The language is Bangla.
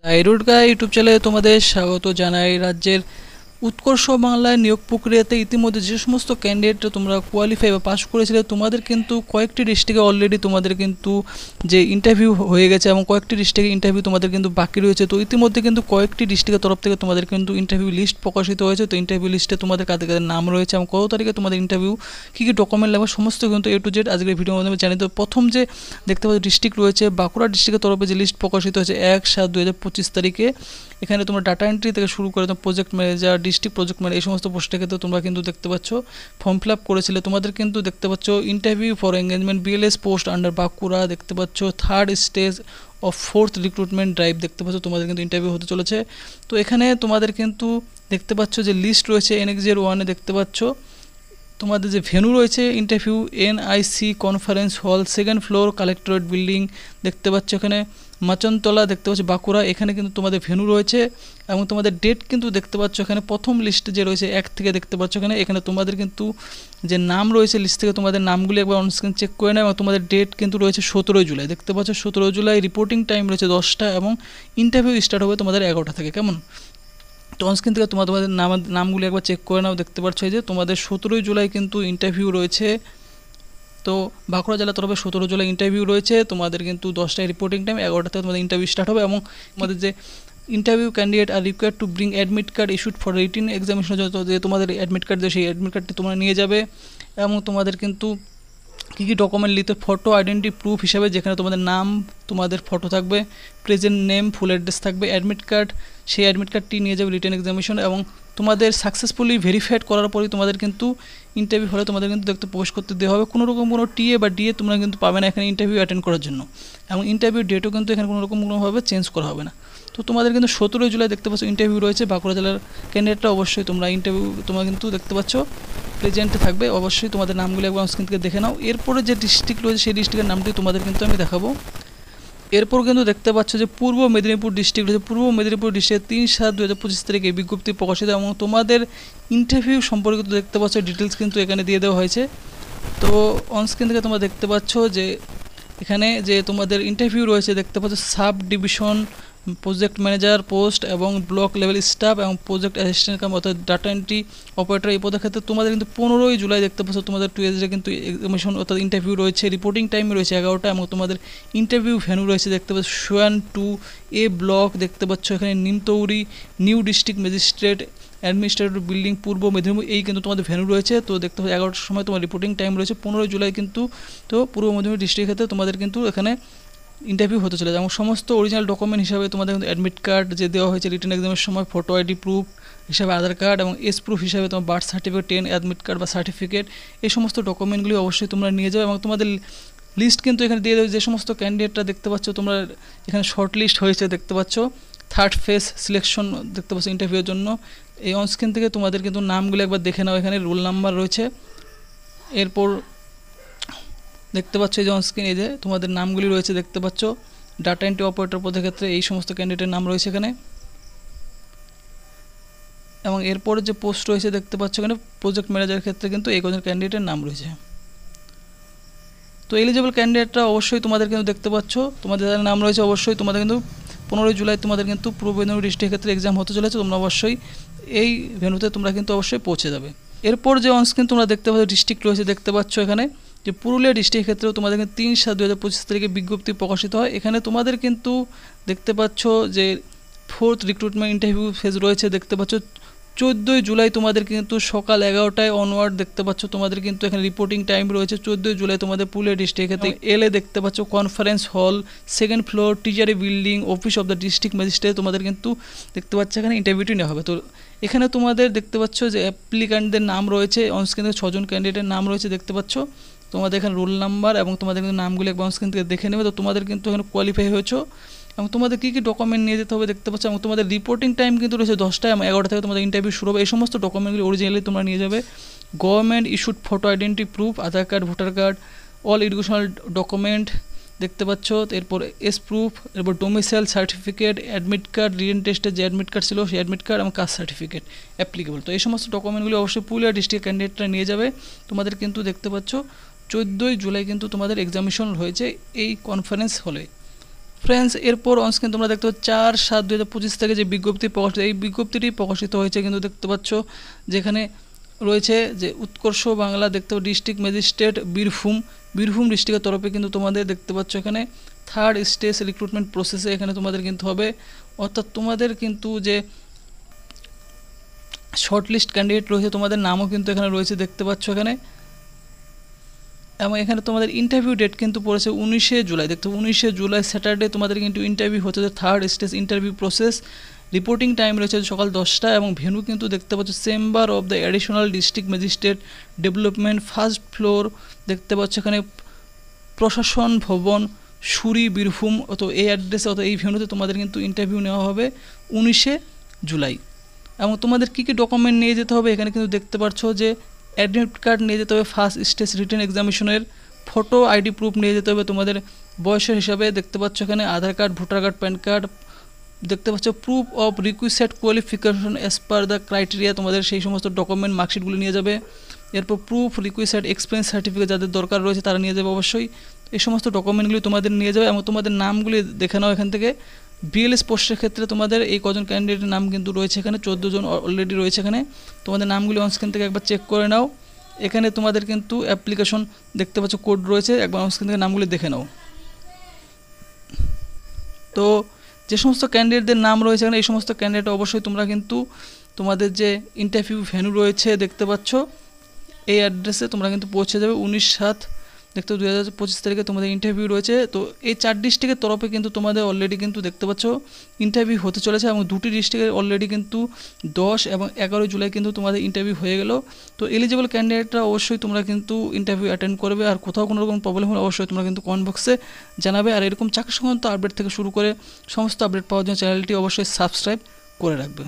রুটগা ইউটিউব চ্যানেলে তোমাদের স্বাগত জানাই। রাজ্যের উৎকর্ষ বাংলায় নিয়োগ প্রক্রিয়াতে ইতিমধ্যে যে সমস্ত ক্যান্ডিডেট তোমরা কোয়ালিফাই বা পাস করেছিলে তোমাদের কিন্তু কয়েকটি ডিস্ট্রিক্টে অলরেডি তোমাদের কিন্তু যে ইন্টারভিউ হয়ে গেছে এবং কয়েকটি ডিস্ট্রিক্টে ইন্টারভিউ তোমাদের কিন্তু বাকি রয়েছে। তো ইতিমধ্যে কিন্তু কয়েকটি ডিস্ট্রিক্টের তরফ থেকে তোমাদের কিন্তু ইন্টারভিউ লিস্ট প্রকাশিত হয়েছে। তো ইন্টারভিউ লিস্টে তোমাদের কাদের কাদের নাম রয়েছে এবং কত তারিখে তোমাদের ইন্টারভিউ কী কী ডকুমেন্ট লাগবে সমস্ত কিন্তু A to Z আজকের ভিডিওর মাধ্যমে জানি। তো প্রথম যে দেখতে পাচ্ছ ডিস্ট্রিক্ট রয়েছে বাঁকুড়া ডিস্ট্রিক্টের তরফে যে লিস্ট প্রকাশিত হয়েছে 1/7/2025 তারিখে। এখানে তোমরা ডাটা এন্ট্রি থেকে শুরু করে project manager, district project manager এই সমস্ত পোস্টের ক্ষেত্রে তোমরা কিন্তু দেখতে পাচ্ছ ফর্ম ফিল আপ করেছিলে। তোমাদের কিন্তু দেখতে পাচ্ছ interview for engagement BLS post under Bankura দেখতে পাচ্ছ third stage of fourth recruitment drive দেখতে পাচ্ছ তোমাদের কিন্তু ইন্টারভিউ হতে চলেছে। তো এখানে তোমাদের কিন্তু দেখতে পাচ্ছ যে লিস্ট রয়েছে NX 01-এ দেখতে পাচ্ছ তোমাদের যে ভেন্যু রয়েছে interview NIC conference hall 2nd floor collectorate building দেখতে পাচ্ছ এখানে মাচনতলা দেখতে পাচ্ছ বাঁকুড়া। এখানে কিন্তু তোমাদের ভেন্যু রয়েছে এবং তোমাদের ডেট কিন্তু দেখতে পাচ্ছ এখানে প্রথম লিস্টে যে রয়েছে 1 থেকে দেখতে পাচ্ছ এখানে তোমাদের কিন্তু যে নাম রয়েছে লিস্ট থেকে তোমাদের নামগুলি একবার অনস্ক্রিন চেক করে নেয় এবং তোমাদের ডেট কিন্তু রয়েছে 17 জুলাই দেখতে পাচ্ছ 17 জুলাই। রিপোর্টিং টাইম রয়েছে 10টা এবং ইন্টারভিউ স্টার্ট হবে তোমাদের 11টা থেকে। কেমন? তো অনস্ক্রিন থেকে তোমাদের নামগুলি একবার চেক করে নাও। দেখতে পাচ্ছ যে তোমাদের 17 জুলাই কিন্তু ইন্টারভিউ রয়েছে। তো বাঁকুড়া জেলার তরফে 17 জুলাই ইন্টারভিউ রয়েছে। তোমাদের কিন্তু 10টায় রিপোর্টিং টাইম, 11টা থেকে তোমাদের ইন্টারভিউ স্টার্ট হবে এবং তোমাদের যে interview candidate R required to bring admit card issued for written examination যে তোমাদের অ্যাডমিট কার্ড সেই অ্যাডমিট কার্ডটি তোমরা নিয়ে যাবে এবং তোমাদের কিন্তু কী কী ডকুমেন্ট নিতে ফটো আইডেন্টি প্রুফ হিসাবে যেখানে তোমাদের নাম তোমাদের ফটো থাকবে, প্রেজেন্ট নেম, ফুল অ্যাড্রেস থাকবে, অ্যাডমিট কার্ড সেই অ্যাডমিট কার্ডটি নিয়ে যাবে রিটেন এক্সামিনেশন এবং তোমাদের সাকসেসফুলি ভেরিফাইড করার পরেই তোমাদের কিন্তু ইন্টারভিউ হলে তোমাদের কিন্তু দেখতে প্রবেশ করতে দেওয়া হবে। কোনো রকম কোনো টিএ বা ডিএ তোমরা কিন্তু পাবে না এখানে ইন্টারভিউ অ্যাটেন্ড করার জন্য এবং ইন্টারভিউ ডেটও কিন্তু এখানে কোনো রকম কোনোভাবে চেঞ্জ করা হবে না। তো তোমাদের কিন্তু 17 জুলাই দেখতে পাচ্ছ ইন্টারভিউ রয়েছে বাঁকুড়া জেলার ক্যান্ডিডেটরা অবশ্যই তোমরা ইন্টারভিউ তোমরা কিন্তু দেখতে পাচ্ছ প্রেজেন্টে থাকবে। অবশ্যই তোমাদের নামগুলো একবার স্ক্রিন থেকে দেখে নাও। এরপরে যে ডিস্ট্রিক্ট রয়েছে সেই ডিস্ট্রিক্টের নামটি তোমাদের কিন্তু আমি দেখাবো। এরপর কিন্তু দেখতে পাচ্ছ যে পূর্ব মেদিনীপুর ডিস্ট্রিক্ট রয়েছে। পূর্ব মেদিনীপুর ডিস্ট্রিক্টে 3/7/2025 তারিখে বিজ্ঞপ্তি প্রকাশিত এবং তোমাদের ইন্টারভিউ সম্পর্কিত দেখতে পাচ্ছ ডিটেলস কিন্তু এখানে দিয়ে দেওয়া হয়েছে। তো অনস্ক্রিন থেকে তোমরা দেখতে পাচ্ছ যে এখানে যে তোমাদের ইন্টারভিউ রয়েছে দেখতে পাচ্ছ sub division project manager post এবং ব্লক লেভেল স্টাফ এবং প্রজেক্ট অ্যাসিস্ট্যান্ট কাম অর্থাৎ ডাটা এন্ট্রি অপারেটর এই পদের ক্ষেত্রে তোমাদের কিন্তু 15 জুলাই দেখতে পাচ্ছ তোমাদের 2 এজে কিন্তু এক্সামিনেশন অর্থাৎ ইন্টারভিউ রয়েছে। রিপোর্টিং টাইম রয়েছে 11টা এবং তোমাদের ইন্টারভিউ ভেন্যু রয়েছে দেখতে পাচ্ছ সোয়ান 2A ব্লক দেখতে পাচ্ছ এখানে Nimtouri new district magistrate administrative building পূর্ব মেদিনীপুর এই কিন্তু তোমাদের ভেন্যু রয়েছে। তো দেখতে পাচ্ছ 11টার সময় তোমার রিপোর্টিং টাইম রয়েছে 15 জুলাই কিন্তু। তো পূর্ব মেদিনীপুর ডিস্ট্রিক্টের ক্ষেত্রে তোমাদের কিন্তু এখানে ইন্টারভিউ হতে চলেছে এবং সমস্ত অরিজিনাল ডকুমেন্ট হিসাবে তোমাদের কিন্তু অ্যাডমিট কার্ড যে দেওয়া হয়েছে রিটেন এক্সামের সময়, ফটো আইডি প্রুফ হিসাবে আধার কার্ড এবং এস প্রুফ হিসাবে তোমার বার্থ সার্টিফিকেট, 10 অ্যাডমিট কার্ড বা সার্টিফিকেট এই সমস্ত ডকুমেন্টগুলি অবশ্যই তোমরা নিয়ে যাবে এবং তোমাদের লিস্ট কিন্তু এখানে দিয়ে দেবে যে সমস্ত ক্যান্ডিডেটরা দেখতে পাচ্ছ তোমরা এখানে শর্ট লিস্ট হয়েছে দেখতে পাচ্ছ থার্ড ফেজ সিলেকশন দেখতে পাচ্ছ ইন্টারভিউর জন্য। এই অনস্ক্রিন থেকে তোমাদের কিন্তু নামগুলো একবার দেখে নাও। এখানে রোল নাম্বার রয়েছে। এরপর দেখতে পাচ্ছ এই যে অনস্ক্রিন এই যে তোমাদের নামগুলি রয়েছে দেখতে পাচ্ছ ডাটা এন্ট্রি অপারেটর পদের ক্ষেত্রে এই সমস্ত ক্যান্ডিডেটের নাম রয়েছে এখানে এবং এরপরে যে পোস্ট রয়েছে দেখতে পাচ্ছ এখানে প্রজেক্ট ম্যানেজারের ক্ষেত্রে কিন্তু এই কজন ক্যান্ডিডেটের নাম রয়েছে। তো এলিজিবল ক্যান্ডিডেটরা অবশ্যই তোমাদের কিন্তু দেখতে পাচ্ছ তোমাদের যাদের নাম রয়েছে অবশ্যই তোমাদের কিন্তু 15 জুলাই তোমাদের কিন্তু পূর্ব মেদিনীপুর ডিস্ট্রিক্টের ক্ষেত্রে এক্সাম হতে চলেছে। তোমরা অবশ্যই এই ভেন্যুতে তোমরা কিন্তু অবশ্যই পৌঁছে যাবে। এরপর যে অনস্ক্রিন তোমরা দেখতে পাচ্ছ ডিস্ট্রিক্ট রয়েছে দেখতে পাচ্ছ এখানে যে পুরুলিয়া ডিস্ট্রিক্টের ক্ষেত্রেও তোমাদের কিন্তু 3/7/2025 তারিখে বিজ্ঞপ্তি প্রকাশিত হয়। এখানে তোমাদের কিন্তু দেখতে পাচ্ছ যে ফোর্থ রিক্রুটমেন্ট ইন্টারভিউ ফেজ রয়েছে দেখতে পাচ্ছ 14 জুলাই তোমাদের কিন্তু সকাল 11টায় অনওয়ার্ড দেখতে পাচ্ছ তোমাদের কিন্তু এখানে রিপোর্টিং টাইম রয়েছে 14 জুলাই তোমাদের পুরুলিয়া ডিস্ট্রিক্টের ক্ষেত্রে এলে দেখতে পাচ্ছ কনফারেন্স হল 2nd ফ্লোর টিচারি building office of the district magistrate তোমাদের কিন্তু দেখতে পাচ্ছ এখানে ইন্টারভিউটি নেওয়া হবে। তো এখানে তোমাদের দেখতে পাচ্ছ যে অ্যাপ্লিক্যান্টদের নাম রয়েছে অনস্ক্রিনে 6 জন ক্যান্ডিডেটের নাম রয়েছে দেখতে পাচ্ছ তোমাদের এখানে রোল নাম্বার এবং তোমাদের কিন্তু নামগুলো একবার অনস্ক্রিন থেকে দেখে নেবে। তো তোমাদের কিন্তু এখানে কোয়ালিফাই হয়েছো এবং তোমাদের কী কী ডকুমেন্ট নিয়ে যেতে হবে দেখতে পাচ্ছ এবং তোমাদের রিপোর্টিং টাইম কিন্তু রয়েছে 10টা এবং 11টা থেকে তোমাদের ইন্টারভিউ শুরু হবে। এই সমস্ত ডকুমেন্টগুলি অরিজিনালি তোমরা নিয়ে যাবে। Government issued photo identity proof, Aadhaar card, voter card, all educational document দেখতে পাচ্ছ। এরপর এস প্রুফ, এরপর domicile certificate, admit card, written টেস্টের যে অ্যাডমিট কার্ড ছিল সেই অ্যাডমিট কার্ড এবং কাস্ট সার্টিফিকেট অ্যাপ্লিকেবল। তো এই সমস্ত ডকুমেন্টগুলি অবশ্যই পুরুলিয়া ডিস্ট্রিক্ট ক্যান্ডিডেটরা নিয়ে যাবে। তোমাদের কিন্তু দেখতে পাচ্ছ 14 জুলাই কিন্তু তোমাদের এক্সামিনেশন হয়েছে এই কনফারেন্স হলে। ফ্রেন্ডস, এরপর অনস্ক্রিন তোমরা দেখতে পাচ্ছ 4/7/2025 থেকে যে বিজ্ঞপ্তি প্রকাশিত, এই বিজ্ঞপ্তিটি প্রকাশিত হয়েছে কিন্তু দেখতে পাচ্ছ, যেখানে রয়েছে যে উৎকর্ষ বাংলা দেখতে পাচ্ছ ডিস্ট্রিক্ট ম্যাজিস্ট্রেট বীরভূম ডিস্ট্রিক্টের তরফে কিন্তু তোমাদের দেখতে পাচ্ছ এখানে 3rd স্টেজ রিক্রুটমেন্ট প্রসেসে এখানে তোমাদের কিন্তু হবে, অর্থাৎ তোমাদের কিন্তু যে শর্টলিস্ট ক্যান্ডিডেট রয়েছে তোমাদের নামও কিন্তু এখানে রয়েছে দেখতে পাচ্ছ এখানে। এবং এখানে তোমাদের ইন্টারভিউ ডেট কিন্তু পড়েছে 19শে জুলাই, দেখতে 19শে জুলাই স্যাটারডে তোমাদের কিন্তু ইন্টারভিউ হচ্ছে, 3rd stage interview process. Reporting time রয়েছে সকাল 10টা এবং ভেন্যু কিন্তু দেখতে পাচ্ছ chamber of the additional district magistrate development, 1st floor দেখতে পাচ্ছ এখানে প্রশাসন ভবন, সুরি, বীরভূম। অত এই অ্যাড্রেসে অত এই ভেন্যুতে তোমাদের কিন্তু ইন্টারভিউ নেওয়া হবে 19শে জুলাই। এবং তোমাদের কী কী ডকুমেন্ট নিয়ে যেতে হবে এখানে কিন্তু দেখতে পাচ্ছ যে অ্যাডমিট কার্ড নিয়ে যেতে হবে 1st স্টেজ রিটেন এক্সামিনেশনের, ফটো আইডি প্রুফ নিয়ে যেতে হবে তোমাদের বয়সের হিসাবে দেখতে পাচ্ছ এখানে Aadhaar card, voter card, PAN card দেখতে পাচ্ছ, proof of requisite qualification as per the criteria, তোমাদের সেই সমস্ত ডকুমেন্ট মার্কশিটগুলি নিয়ে যাবে। এরপর প্রুফ রিকুইসেড এক্সপিরিয়েন্স সার্টিফিকেট যাদের দরকার রয়েছে তারা নিয়ে যাবে অবশ্যই, এই সমস্ত ডকুমেন্টগুলি তোমাদের নিয়ে যাবে। এবং তোমাদের নামগুলি দেখে নাও এখান থেকে। বিএলএস পোস্টের ক্ষেত্রে তোমাদের এই কজন ক্যান্ডিডেটের নাম কিন্তু রয়েছে এখানে, 14 জন অলরেডি রয়েছে এখানে, তোমাদের নামগুলি অনস্ক্রিন থেকে একবার চেক করে নাও। এখানে তোমাদের কিন্তু অ্যাপ্লিকেশন দেখতে পাচ্ছ কোড রয়েছে, একবার অনস্ক্রিন থেকে নামগুলি দেখে নাও। তো যে সমস্ত ক্যান্ডিডেটদের নাম রয়েছে এখানে এই সমস্ত ক্যান্ডিডেট অবশ্যই তোমরা কিন্তু তোমাদের যে ইন্টারভিউ ভেন্যু রয়েছে দেখতে পাচ্ছ এই অ্যাড্রেসে তোমরা কিন্তু পৌঁছে যাবে 19/7 দেখতে 2025 তারিখে তোমাদের ইন্টারভিউ রয়েছে। তো এই 4 ডিস্ট্রিক্টের তরফে কিন্তু তোমাদের অলরেডি কিন্তু দেখতে পাচ্ছ ইন্টারভিউ হতে চলেছে এবং 2টি ডিস্ট্রিক্টের অলরেডি কিন্তু 10 এবং 11 জুলাই কিন্তু তোমাদের ইন্টারভিউ হয়ে গেল। তো এলিজিবল ক্যান্ডিডেটরা অবশ্যই তোমরা কিন্তু ইন্টারভিউ অ্যাটেন্ড করবে, আর কোথাও কোনো রকম প্রবলেম হলে অবশ্যই তোমরা কিন্তু কমেন্ট বক্সে জানাবে। আর এরকম চাকরি সংক্রান্ত আপডেট থেকে শুরু করে সমস্ত আপডেট পাওয়ার জন্য চ্যানেলটি অবশ্যই সাবস্ক্রাইব করে রাখবে।